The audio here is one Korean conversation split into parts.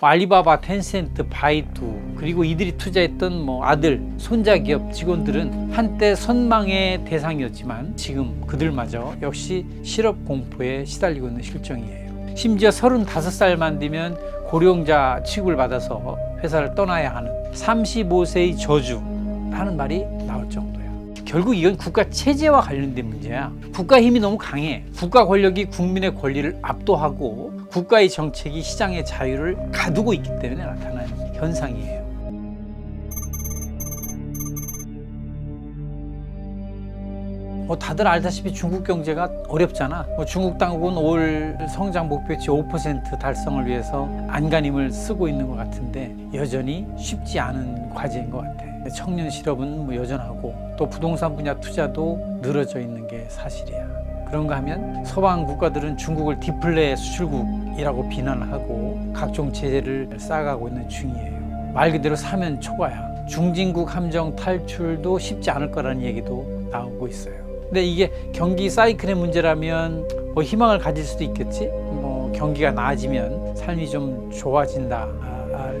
알리바바, 텐센트, 바이두 그리고 이들이 투자했던 아들, 손자 기업 직원들은 한때 선망의 대상이었지만 지금 그들마저 역시 실업 공포에 시달리고 있는 실정이에요. 심지어 35살만 되면 고령자 취급을 받아서 회사를 떠나야 하는 35세의 저주라는 말이 나올 정도야. 결국 이건 국가 체제와 관련된 문제야. 국가 힘이 너무 강해. 국가 권력이 국민의 권리를 압도하고 국가의 정책이 시장의 자유를 가두고 있기 때문에 나타나는 현상이에요. 다들 알다시피 중국 경제가 어렵잖아. 중국 당국은 올 성장 목표치 5% 달성을 위해서 안간힘을 쓰고 있는 것 같은데 여전히 쉽지 않은 과제인 것 같아. 청년 실업은 여전하고 또 부동산 분야 투자도 늘어져 있는 게 사실이야. 그런가 하면 서방 국가들은 중국을 디플레 수출국이라고 비난하고 각종 제재를 쌓아가고 있는 중이에요. 말 그대로 사면 초과야. 중진국 함정 탈출도 쉽지 않을 거라는 얘기도 나오고 있어요. 근데 이게 경기 사이클의 문제라면 희망을 가질 수도 있겠지. 경기가 나아지면 삶이 좀 좋아진다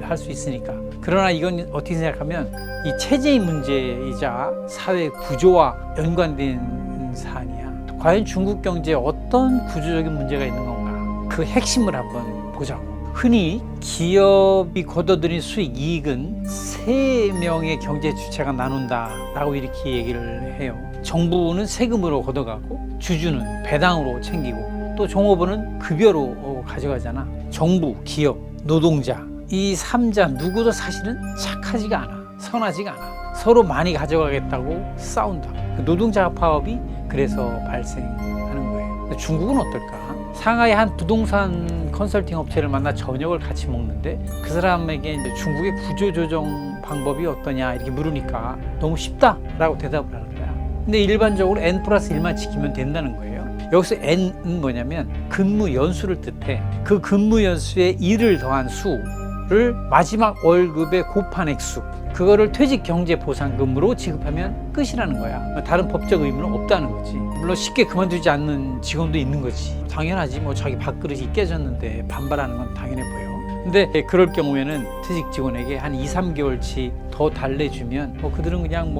할 수 있으니까. 그러나 이건 어떻게 생각하면 이 체제의 문제이자 사회 구조와 연관된 사안이야. 과연 중국 경제에 어떤 구조적인 문제가 있는 건가? 그 핵심을 한번 보자고. 흔히 기업이 거둬들인 수익, 이익은 3명의 경제 주체가 나눈다라고 이렇게 얘기를 해요. 정부는 세금으로 걷어가고 주주는 배당으로 챙기고 또 종업원은 급여로 가져가잖아. 정부, 기업, 노동자 이 3자 누구도 사실은 착하지가 않아. 선하지가 않아. 서로 많이 가져가겠다고 싸운다. 노동자 파업이 그래서 발생하는 거예요. 중국은 어떨까? 상하이 한 부동산 컨설팅 업체를 만나 저녁을 같이 먹는데 그 사람에게 이제 중국의 구조조정 방법이 어떠냐 이렇게 물으니까 너무 쉽다라고 대답을 하는 거야. 근데 일반적으로 N+1만 지키면 된다는 거예요. 여기서 N은 뭐냐면 근무 연수를 뜻해. 그 근무 연수에 1을 더한 수를 마지막 월급에 곱한 액수, 그거를 퇴직경제보상금으로 지급하면 끝이라는 거야. 다른 법적 의무는 없다는 거지. 물론 쉽게 그만두지 않는 직원도 있는 거지. 당연하지. 자기 밥그릇이 깨졌는데 반발하는 건 당연해 보여. 근데 그럴 경우에는 퇴직 직원에게 한 2-3개월치 더 달래주면 그들은 그냥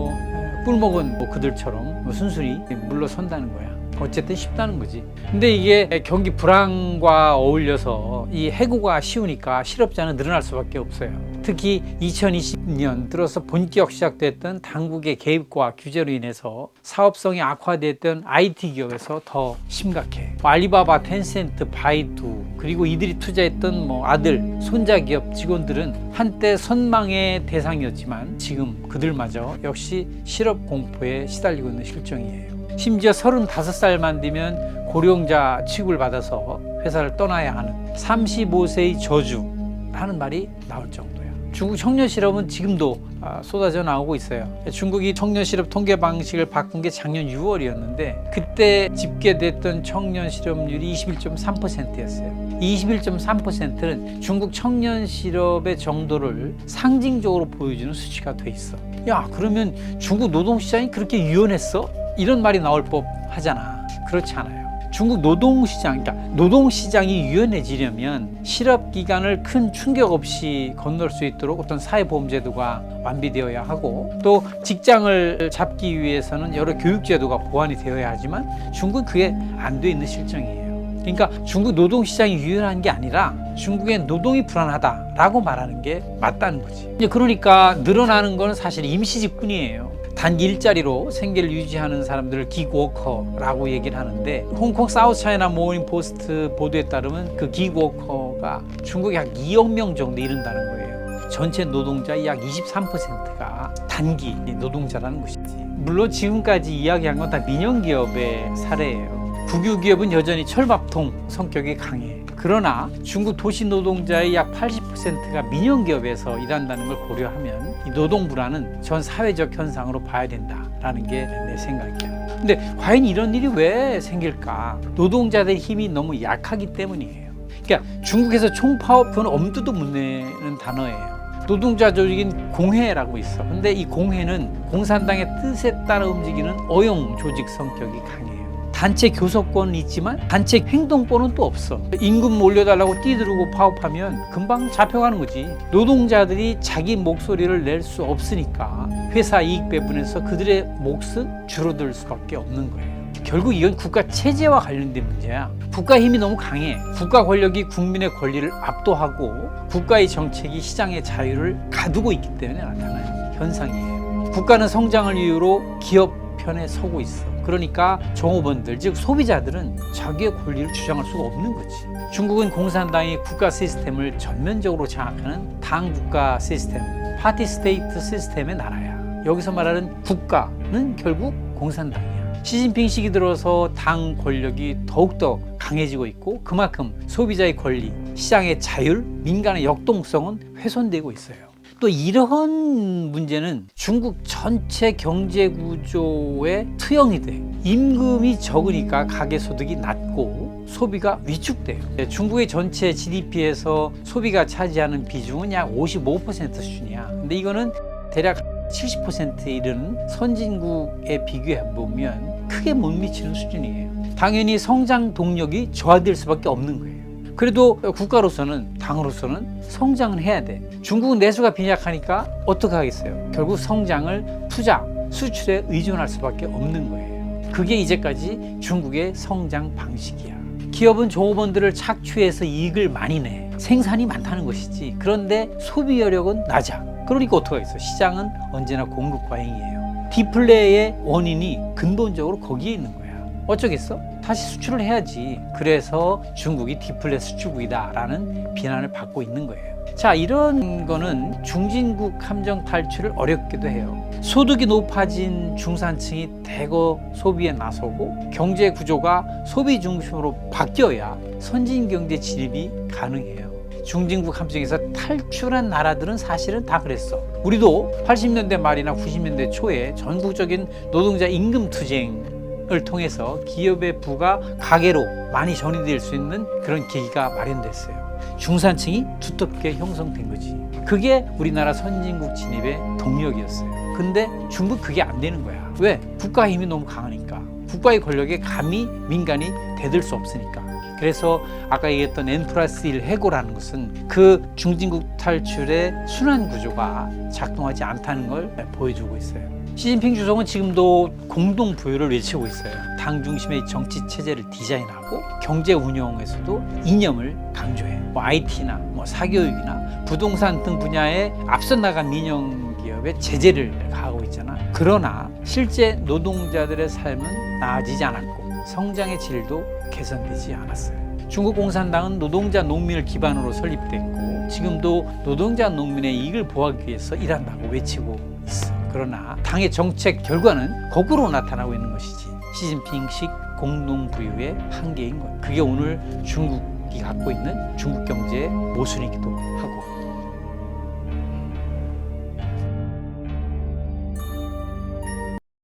꿀먹은 그들처럼 순순히 물러선다는 거야. 어쨌든 쉽다는 거지. 근데 이게 경기 불황과 어울려서 이 해고가 쉬우니까 실업자는 늘어날 수밖에 없어요. 특히 2020년 들어서 본격 시작됐던 당국의 개입과 규제로 인해서 사업성이 악화됐던 IT 기업에서 더 심각해. 알리바바, 텐센트, 바이두 그리고 이들이 투자했던 아들, 손자 기업 직원들은 한때 선망의 대상이었지만 지금 그들마저 역시 실업 공포에 시달리고 있는 실정이에요. 심지어 35살만 되면 고령자 취급을 받아서 회사를 떠나야 하는 35세의 저주라는 말이 나올 정도야. 중국 청년 실업은 지금도 쏟아져 나오고 있어요. 중국이 청년 실업 통계 방식을 바꾼 게 작년 6월이었는데 그때 집계됐던 청년 실업률이 21.3%였어요. 21.3%는 중국 청년 실업의 정도를 상징적으로 보여주는 수치가 돼 있어. 야, 그러면 중국 노동시장이 그렇게 유연했어? 이런 말이 나올 법 하잖아. 그렇지 않아요. 중국 노동시장이 유연해지려면 실업기간을 큰 충격 없이 건널 수 있도록 어떤 사회보험제도가 완비되어야 하고 또 직장을 잡기 위해서는 여러 교육제도가 보완이 되어야 하지만 중국은 그게 안 돼 있는 실정이에요. 그러니까 중국 노동시장이 유연한 게 아니라 중국의 노동이 불안하다라고 말하는 게 맞다는 거지. 그러니까 늘어나는 건 사실 임시직군이에요. 단기 일자리로 생계를 유지하는 사람들을 기그워커라고 얘기를 하는데 홍콩 사우스차이나 모닝 포스트 보도에 따르면 그 기그워커가 중국에 약 2억 명 정도 이른다는 거예요. 전체 노동자의 약 23%가 단기 노동자라는 것이지. 물론 지금까지 이야기한 건 다 민영기업의 사례예요. 국유기업은 여전히 철밥통 성격이 강해. 그러나 중국 도시 노동자의 약 80%가 민영기업에서 일한다는 걸 고려하면 이 노동 불안은 전 사회적 현상으로 봐야 된다라는 게 내 생각이야. 근데 과연 이런 일이 왜 생길까? 노동자들의 힘이 너무 약하기 때문이에요. 그러니까 중국에서 총파업, 그건 엄두도 못 내는 단어예요. 노동자 조직인 공회라고 있어. 근데 이 공회는 공산당의 뜻에 따라 움직이는 어용 조직 성격이 강해요. 단체 교섭권은 있지만 단체 행동권은 또 없어. 임금 올려달라고 뛰들고 파업하면 금방 잡혀가는 거지. 노동자들이 자기 목소리를 낼 수 없으니까 회사 이익 배분에서 그들의 몫은 줄어들 수밖에 없는 거예요. 결국 이건 국가 체제와 관련된 문제야. 국가 힘이 너무 강해. 국가 권력이 국민의 권리를 압도하고 국가의 정책이 시장의 자유를 가두고 있기 때문에 나타나는 현상이에요. 국가는 성장을 이유로 기업 편에 서고 있어. 그러니까 종업원들, 즉 소비자들은 자기의 권리를 주장할 수가 없는 거지. 중국은 공산당이 국가 시스템을 전면적으로 장악하는 당국가 시스템, 파티 스테이트 시스템의 나라야. 여기서 말하는 국가는 결국 공산당이야. 시진핑 시기 들어서 당 권력이 더욱더 강해지고 있고 그만큼 소비자의 권리, 시장의 자율, 민간의 역동성은 훼손되고 있어요. 또 이런 문제는 중국 전체 경제 구조의 투영이 돼. 임금이 적으니까 가계소득이 낮고 소비가 위축돼요. 중국의 전체 GDP에서 소비가 차지하는 비중은 약 55% 수준이야. 근데 이거는 대략 70%에 이르는 선진국에 비교해보면 크게 못 미치는 수준이에요. 당연히 성장 동력이 저하될 수밖에 없는 거예요. 그래도 국가로서는, 당으로서는 성장은 해야 돼. 중국은 내수가 빈약하니까 어떻게 하겠어요? 결국 성장을 투자, 수출에 의존할 수밖에 없는 거예요. 그게 이제까지 중국의 성장 방식이야. 기업은 종업원들을 착취해서 이익을 많이 내. 생산이 많다는 것이지. 그런데 소비 여력은 낮아. 그러니까 어떻게 하겠어? 시장은 언제나 공급 과잉이에요. 디플레의 원인이 근본적으로 거기에 있는 거야. 어쩌겠어? 다시 수출을 해야지. 그래서 중국이 디플레 수출국이다라는 비난을 받고 있는 거예요. 자, 이런 거는 중진국 함정 탈출을 어렵기도 해요. 소득이 높아진 중산층이 대거 소비에 나서고 경제 구조가 소비 중심으로 바뀌어야 선진 경제 진입이 가능해요. 중진국 함정에서 탈출한 나라들은 사실은 다 그랬어. 우리도 80년대 말이나 90년대 초에 전국적인 노동자 임금 투쟁을 통해서 기업의 부가 가계로 많이 전이될 수 있는 그런 계기가 마련됐어요. 중산층이 두텁게 형성된 거지. 그게 우리나라 선진국 진입의 동력이었어요. 근데 중국 그게 안 되는 거야. 왜? 국가 힘이 너무 강하니까. 국가의 권력에 감히 민간이 대들 수 없으니까. 그래서 아까 얘기했던 N+1 해고라는 것은 그 중진국 탈출의 순환 구조가 작동하지 않다는 걸 보여주고 있어요. 시진핑 주석은 지금도 공동 부유를 외치고 있어요. 당 중심의 정치 체제를 디자인하고 경제 운영에서도 이념을 강조해. IT나 사교육이나 부동산 등 분야에 앞서 나간 민영 기업에 제재를 가하고 있잖아. 그러나 실제 노동자들의 삶은 나아지지 않았고 성장의 질도 개선되지 않았어요. 중국 공산당은 노동자 농민을 기반으로 설립됐고 지금도 노동자 농민의 이익을 보호하기 위해서 일한다고 외치고 있어. 그러나 당의 정책 결과는 거꾸로 나타나고 있는 것이지. 시진핑식 공동부유의 한계인 것. 그게 오늘 중국이 갖고 있는 중국 경제의 모순이기도 하고